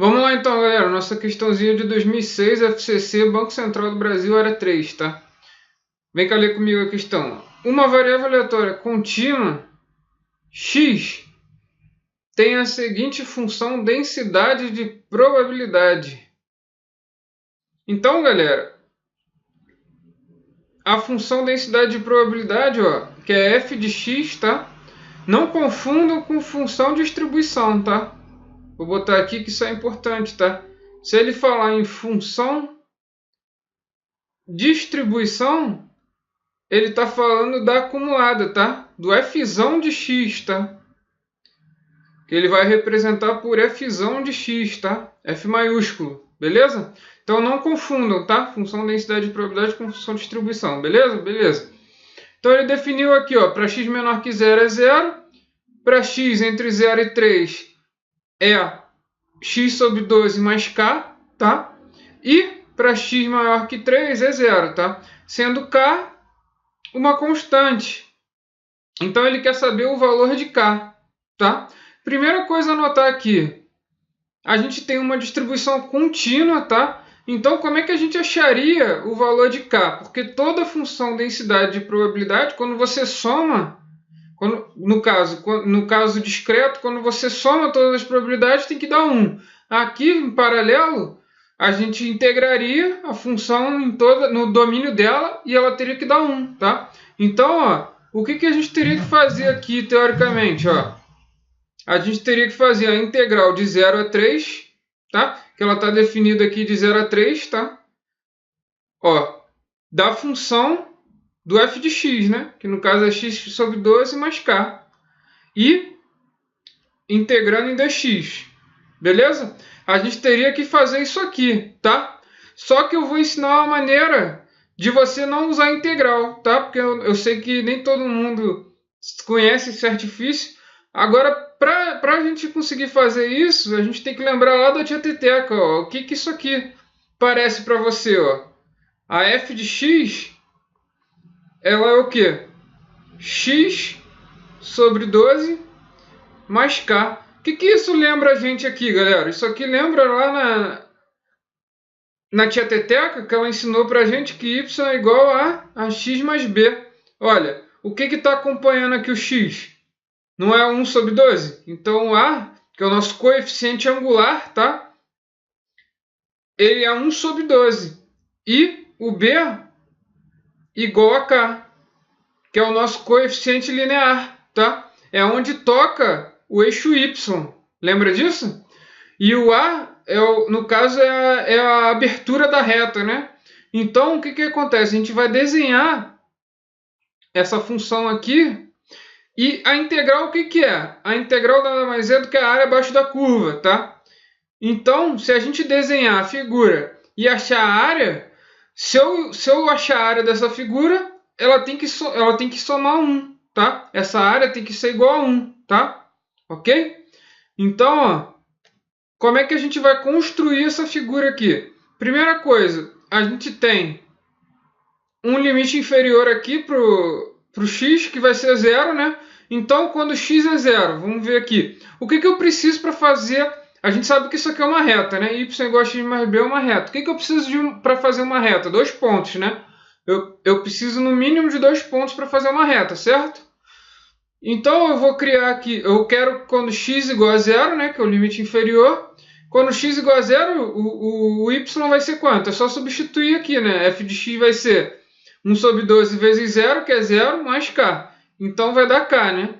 Vamos lá então, galera. Nossa questãozinha de 2006, FCC, Banco Central do Brasil, área 3, tá? Vem cá ler comigo a questão. Uma variável aleatória contínua, x, tem a seguinte função densidade de probabilidade. Então, galera, a função densidade de probabilidade, ó, que é f de x, tá? Não confundam com função de distribuição, tá? Vou botar aqui que isso é importante, tá? Se ele falar em função distribuição, ele está falando da acumulada, tá? Do fzão de x, tá? Que ele vai representar por fzão de x, tá? F maiúsculo, beleza? Então não confundam, tá? Função densidade de probabilidade com função de distribuição, beleza? Beleza. Então ele definiu aqui, ó, para x menor que 0 é 0, para x entre 0 e 3 é x sobre 12 mais k, tá? E para x maior que 3 é 0, tá? Sendo k uma constante. Então ele quer saber o valor de k, tá? Primeira coisa a notar aqui, a gente tem uma distribuição contínua, tá? Então como é que a gente acharia o valor de k? Porque toda função densidade de probabilidade, quando você soma, no caso discreto, quando você soma todas as probabilidades, tem que dar 1. Aqui, em paralelo, a gente integraria a função no domínio dela e ela teria que dar 1, tá? Então, ó, o que a gente teria que fazer aqui, teoricamente? Ó? A gente teria que fazer a integral de 0 a 3, tá? Que ela está definida aqui de 0 a 3, tá? Ó, da função do f de x, né? Que no caso é x sobre 12 mais k. E integrando em dx. Beleza? A gente teria que fazer isso aqui, tá? Só que eu vou ensinar uma maneira de você não usar integral, tá? Porque eu sei que nem todo mundo conhece esse artifício. Agora, para a gente conseguir fazer isso, a gente tem que lembrar lá da tia Teteca, ó. O que isso aqui parece para você, ó? A f de x, ela é o quê? X sobre 12 mais k. O que isso lembra a gente aqui, galera? Isso aqui lembra lá na tia Teteca, que ela ensinou pra gente que y é igual a x mais b. Olha, o que está acompanhando aqui o x? Não é 1 sobre 12? Então o a, que é o nosso coeficiente angular, tá? Ele é 1 sobre 12. E o b igual a k, que é o nosso coeficiente linear, tá? É onde toca o eixo y. Lembra disso? E o a, no caso, é a abertura da reta, né? Então, o que acontece? A gente vai desenhar essa função aqui. E a integral, o que é? A integral nada mais é do que a área abaixo da curva, tá? Então, se a gente desenhar a figura e achar a área, se eu achar a área dessa figura, ela tem que somar 1, tá? Essa área tem que ser igual a 1, tá? Ok? Então, ó, como é que a gente vai construir essa figura aqui? Primeira coisa, a gente tem um limite inferior aqui para o x, que vai ser 0, né? Então, quando x é 0, vamos ver aqui. O que eu preciso para fazer... A gente sabe que isso aqui é uma reta, né? Y igual a x mais b é uma reta. O que eu preciso para fazer uma reta? 2 pontos, né? Eu preciso no mínimo de 2 pontos para fazer uma reta, certo? Então, eu vou criar aqui... Eu quero quando x igual a 0, né? Que é o limite inferior. Quando x igual a 0, o y vai ser quanto? É só substituir aqui, né? F de x vai ser 1 sobre 12 vezes 0, que é 0, mais k. Então, vai dar k, né?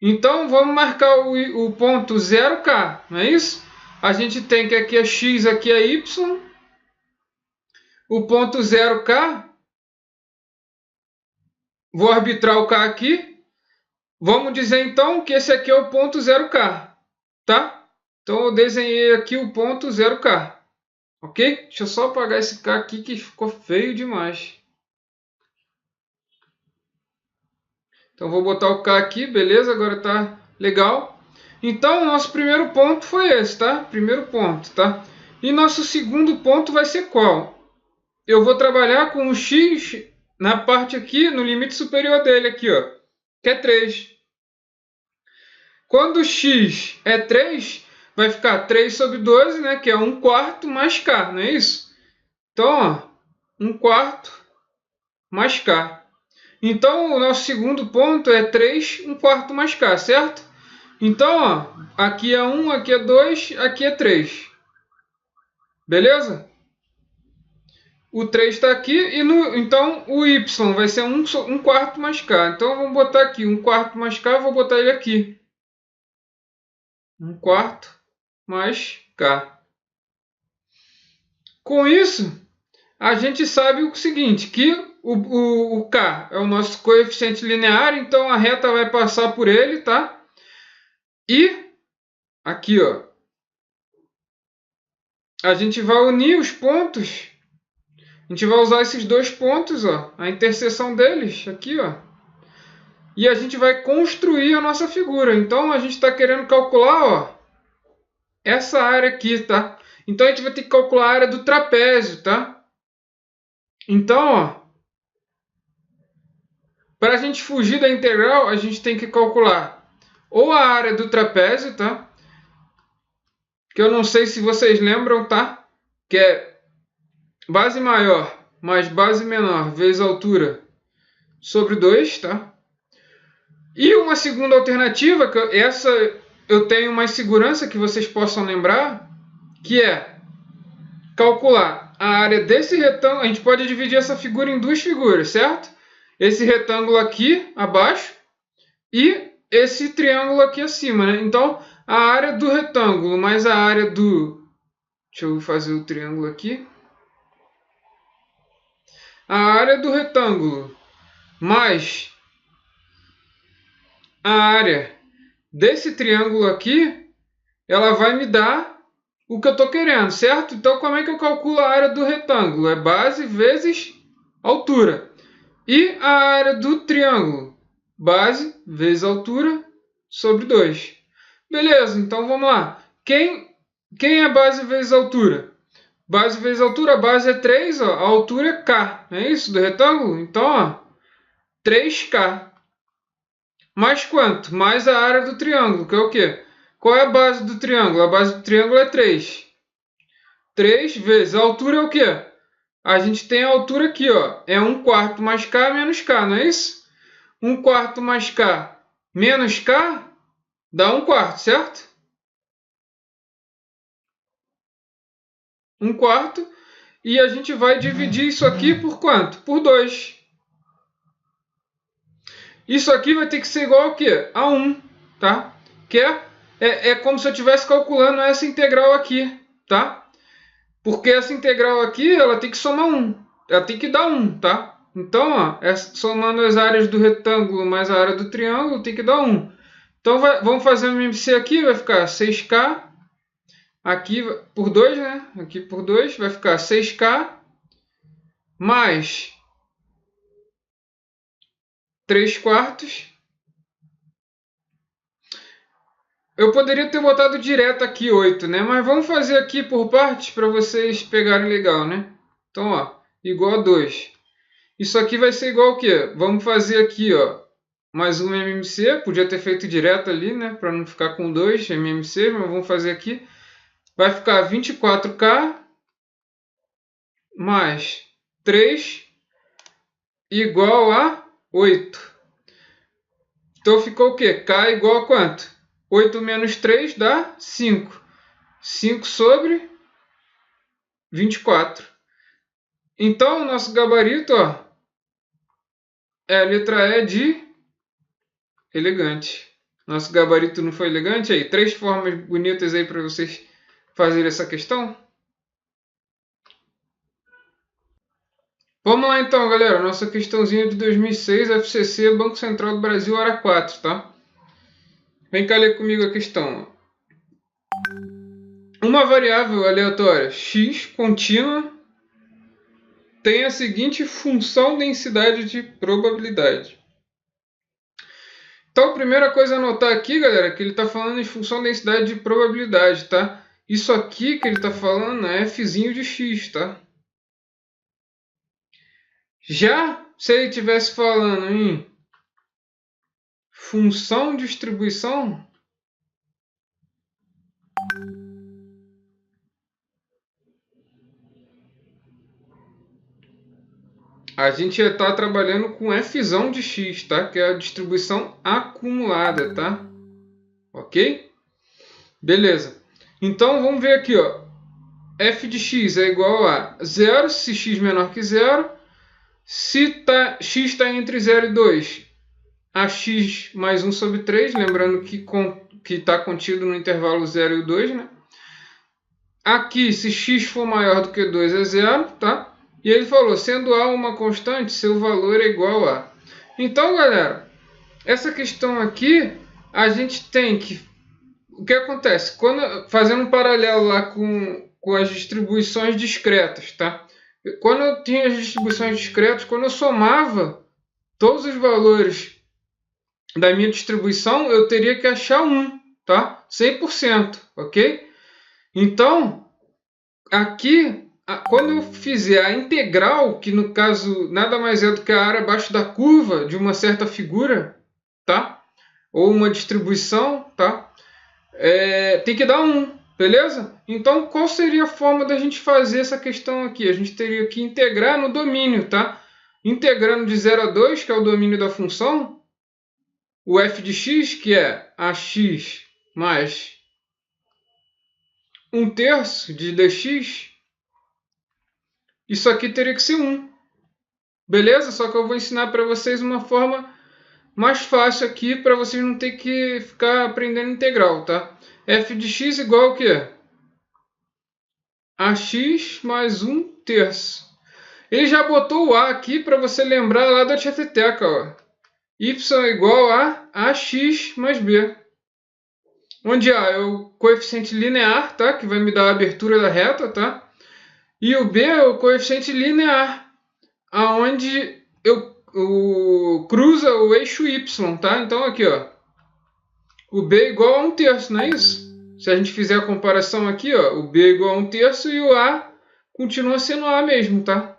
Então, vamos marcar o ponto 0k, não é isso? A gente tem que aqui é x, aqui é y. O ponto 0k, vou arbitrar o k aqui. Vamos dizer, então, que esse aqui é o ponto 0k, tá? Então, eu desenhei aqui o ponto 0k, ok? Deixa eu só apagar esse k aqui que ficou feio demais. Então, vou botar o K aqui, beleza? Agora tá legal. Então, o nosso primeiro ponto foi esse, tá? Primeiro ponto, tá? E nosso segundo ponto vai ser qual? Eu vou trabalhar com o x na parte aqui, no limite superior dele aqui, ó, que é 3. Quando x é 3, vai ficar 3 sobre 12, né, que é 1/4 mais k, não é isso? Então, ó, 1/4 mais k. Então, o nosso segundo ponto é 3 1/4 mais k, certo? Então, ó, aqui é 1, aqui é 2, aqui é 3. Beleza? O 3 está aqui e então o y vai ser 1/4 mais k. Então, vamos botar aqui 1/4 mais k, vou botar ele aqui. 1/4 mais k. Com isso, a gente sabe o seguinte, que o k é o nosso coeficiente linear, então a reta vai passar por ele, tá? E aqui, ó, a gente vai unir os pontos. A gente vai usar esses dois pontos, ó, a interseção deles, aqui, ó. E a gente vai construir a nossa figura. Então, a gente está querendo calcular, ó, essa área aqui, tá? Então, a gente vai ter que calcular a área do trapézio, tá? Então, ó, para a gente fugir da integral, a gente tem que calcular ou a área do trapézio, tá? Que eu não sei se vocês lembram, tá? Que é base maior mais base menor vezes altura sobre 2, tá? E uma segunda alternativa, que essa eu tenho mais segurança que vocês possam lembrar, que é calcular a área desse retângulo. A gente pode dividir essa figura em duas figuras, certo? Esse retângulo aqui abaixo e esse triângulo aqui acima, né? Então, a área do retângulo mais a área do... Deixa eu fazer o triângulo aqui. A área do retângulo mais a área desse triângulo aqui, ela vai me dar o que eu estou querendo, certo? Então, como é que eu calculo a área do retângulo? É base vezes altura. E a área do triângulo? Base vezes altura sobre 2. Beleza, então vamos lá. Quem é base vezes altura? Base vezes altura, a base é 3, ó, a altura é k, não é isso? Do retângulo? Então, ó, 3k. Mais quanto? Mais a área do triângulo, que é o quê? Qual é a base do triângulo? A base do triângulo é 3. 3 vezes a altura é o quê? A gente tem a altura aqui, ó. É 1/4 mais k menos k, não é isso? 1/4 mais k menos k dá 1/4, certo? 1/4. E a gente vai dividir isso aqui por quanto? Por 2. Isso aqui vai ter que ser igual a quê? A 1, tá? Que é como se eu estivesse calculando essa integral aqui, tá? Porque essa integral aqui, ela tem que somar 1. Ela tem que dar 1, tá? Então, ó, somando as áreas do retângulo mais a área do triângulo, tem que dar 1. Então, vamos fazer um MMC aqui, vai ficar 6k. Aqui por 2, né? Aqui por 2, vai ficar 6k. Mais 3/4. Eu poderia ter botado direto aqui 8, né? Mas vamos fazer aqui por partes para vocês pegarem legal, né? Então, ó, igual a 2. Isso aqui vai ser igual ao quê? Vamos fazer aqui, ó, mais um MMC. Podia ter feito direto ali, né? Para não ficar com 2 MMC, mas vamos fazer aqui. Vai ficar 24k mais 3 igual a 8. Então ficou o quê? K igual a quanto? 8 menos 3 dá 5. 5 sobre 24. Então, o nosso gabarito, ó, é a letra E de elegante. Nosso gabarito não foi elegante? Aí, 3 formas bonitas aí para vocês fazerem essa questão. Vamos lá então, galera. Nossa questãozinha de 2006, FCC, Banco Central do Brasil, hora 4, tá? Vem cá ler comigo a questão. Uma variável aleatória x contínua tem a seguinte função densidade de probabilidade. Então, a primeira coisa a notar aqui, galera, é que ele está falando em função densidade de probabilidade, tá? Isso aqui que ele está falando é fzinho de x, tá? Já se ele estivesse falando em função de distribuição, a gente ia estar trabalhando com Fzão de x, tá? Que é a distribuição acumulada, tá? Ok? Beleza. Então, vamos ver aqui, ó. F de x é igual a 0 se x menor que 0. Se x está entre 0 e 2, a x mais 1 sobre 3. Lembrando que está contido no intervalo 0 e 2, né? Aqui, se x for maior do que 2, é 0, tá? E ele falou, sendo A uma constante, seu valor é igual a... Então, galera, essa questão aqui, a gente tem que... O que acontece? Fazendo um paralelo lá com as distribuições discretas, tá? Quando eu tinha as distribuições discretas, quando eu somava todos os valores da minha distribuição, eu teria que achar 1, tá? 100%, ok? Então, aqui, quando eu fizer a integral, que no caso nada mais é do que a área abaixo da curva de uma certa figura, tá? Ou uma distribuição, tá? Tem que dar 1, beleza? Então, qual seria a forma da gente fazer essa questão aqui? A gente teria que integrar no domínio, tá? Integrando de 0 a 2, que é o domínio da função, o f de x, que é ax mais 1/3 de dx, isso aqui teria que ser 1. Beleza? Só que eu vou ensinar para vocês uma forma mais fácil aqui, para vocês não ter que ficar aprendendo integral, tá? F de x igual ao quê? Ax mais 1/3. Ele já botou o A aqui para você lembrar lá da tieteteca, ó. Y é igual a ax mais b. Onde A é o coeficiente linear, tá? Que vai me dar a abertura da reta, tá? E o B é o coeficiente linear, aonde cruza o eixo Y, tá? Então aqui, ó. O B é igual a 1/3, não é isso? Se a gente fizer a comparação aqui, ó, o B é igual a 1/3 e o A continua sendo A mesmo, tá?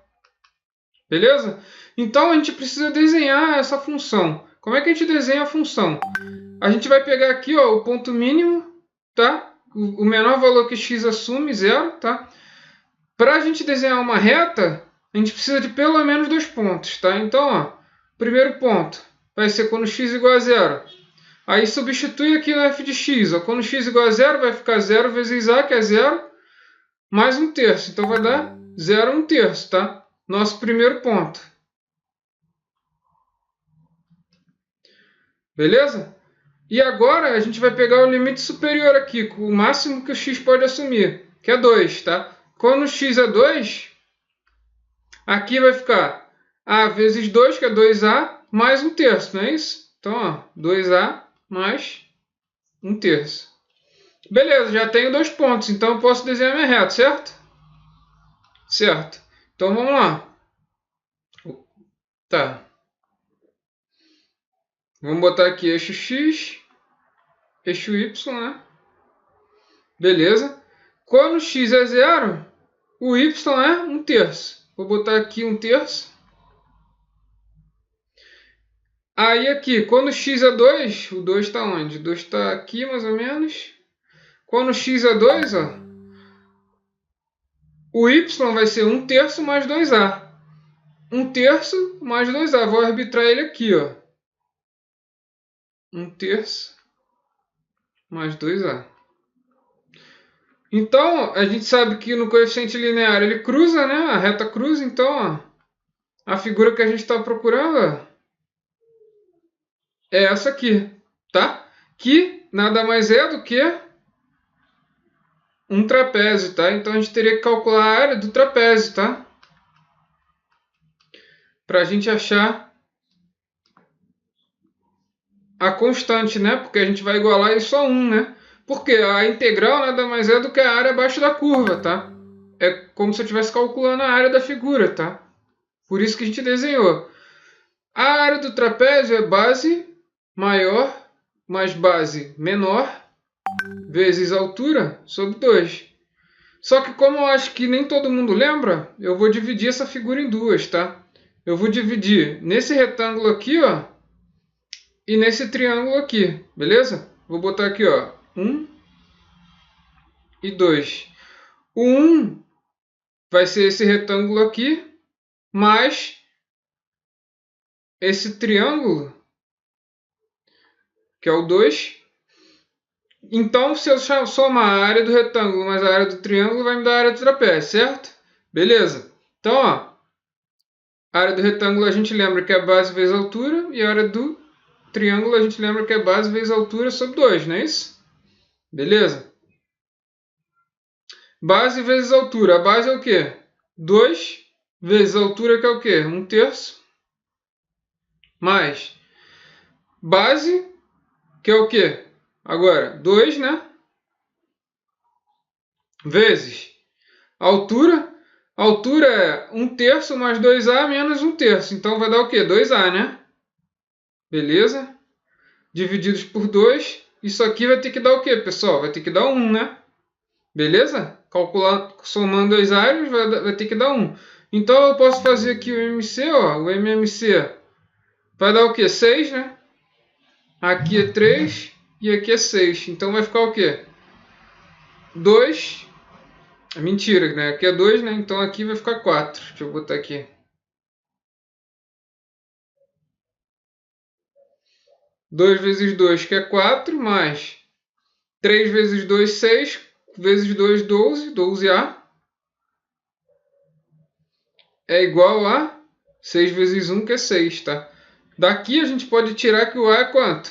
Beleza? Então a gente precisa desenhar essa função. Como é que a gente desenha a função? A gente vai pegar aqui, ó, o ponto mínimo, tá? O menor valor que x assume, 0, tá? Para a gente desenhar uma reta, a gente precisa de pelo menos 2 pontos, tá? Então, ó, primeiro ponto vai ser quando x igual a 0. Aí substitui aqui no f de x, ó. Quando x igual a 0, vai ficar 0 vezes a, que é 0, mais 1/3. Então vai dar 0 1/3, tá? Nosso primeiro ponto. Beleza? E agora a gente vai pegar o limite superior aqui, o máximo que o x pode assumir, que é 2, tá? Quando o x é 2, aqui vai ficar a vezes 2, que é 2a, mais 1/3, não é isso? Então, ó, 2a mais 1/3. Beleza, já tenho 2 pontos, então eu posso desenhar minha reta, certo? Certo. Então vamos lá. Tá. Vamos botar aqui eixo x, eixo y, né? Beleza. Quando x é 0, o y é 1/3. Vou botar aqui 1/3. Aí aqui, quando x é 2, o 2 está onde? O 2 está aqui mais ou menos. Quando x é 2, ó, o y vai ser 1/3 mais 2a. 1/3 mais 2a. Vou arbitrar ele aqui, ó. 1/3 mais 2a. Então, a gente sabe que no coeficiente linear ele cruza, né? A reta cruza, então, ó, a figura que a gente está procurando, ó, é essa aqui, tá? Que nada mais é do que um trapézio, tá? Então, a gente teria que calcular a área do trapézio, tá? Para a gente achar a constante, né? Porque a gente vai igualar isso a 1, né? Porque a integral nada mais é do que a área abaixo da curva, tá? É como se eu estivesse calculando a área da figura, tá? Por isso que a gente desenhou. A área do trapézio é base maior mais base menor vezes altura sobre 2. Só que como eu acho que nem todo mundo lembra, eu vou dividir essa figura em duas, tá? Eu vou dividir nesse retângulo aqui, ó, e nesse triângulo aqui, beleza? Vou botar aqui, ó, 1 e 2. O 1 vai ser esse retângulo aqui, mais esse triângulo, que é o 2. Então, se eu somar a área do retângulo mais a área do triângulo, vai me dar a área do trapézio, certo? Beleza. Então, ó, a área do retângulo a gente lembra que é a base vezes a altura, e a área do triângulo a gente lembra que é base vezes a altura sobre 2, não é isso? Beleza? Base vezes altura. A base é o quê? 2 vezes a altura, que é o quê? 1/3. Mais base, que é o quê? Agora, 2, né? Vezes altura. Altura é 1/3 mais 2a menos 1/3. Então vai dar o quê? 2a, né? Beleza? Divididos por 2. Isso aqui vai ter que dar o quê, pessoal? Vai ter que dar 1, né? Beleza? Calculando, somando as áreas, vai ter que dar 1. Então eu posso fazer aqui o MC, ó. O MMC vai dar o quê? 6, né? Aqui é 3 e aqui é 6. Então vai ficar o quê? 2. Mentira, né? Aqui é 2, né? Então aqui vai ficar 4. Deixa eu botar aqui. Dois vezes 2, que é 4, mais 3 vezes 2, 6, vezes 2, 12, 12A. É igual a 6 vezes 1, que é 6, tá? Daqui a gente pode tirar que o A é quanto?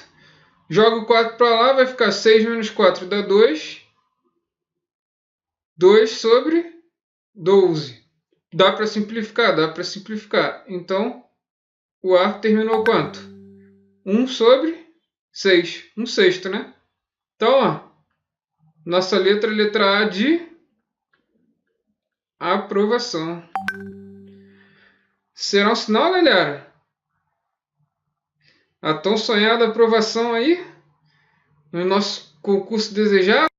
Joga o 4 para lá, vai ficar 6 menos 4 dá 2. 2 sobre 12. Dá para simplificar? Dá para simplificar. Então, o A terminou quanto? 1 sobre 6. 1/6, né? Então, ó, nossa letra é letra A de aprovação. Será um sinal, galera? A tão sonhada aprovação aí no nosso concurso desejado.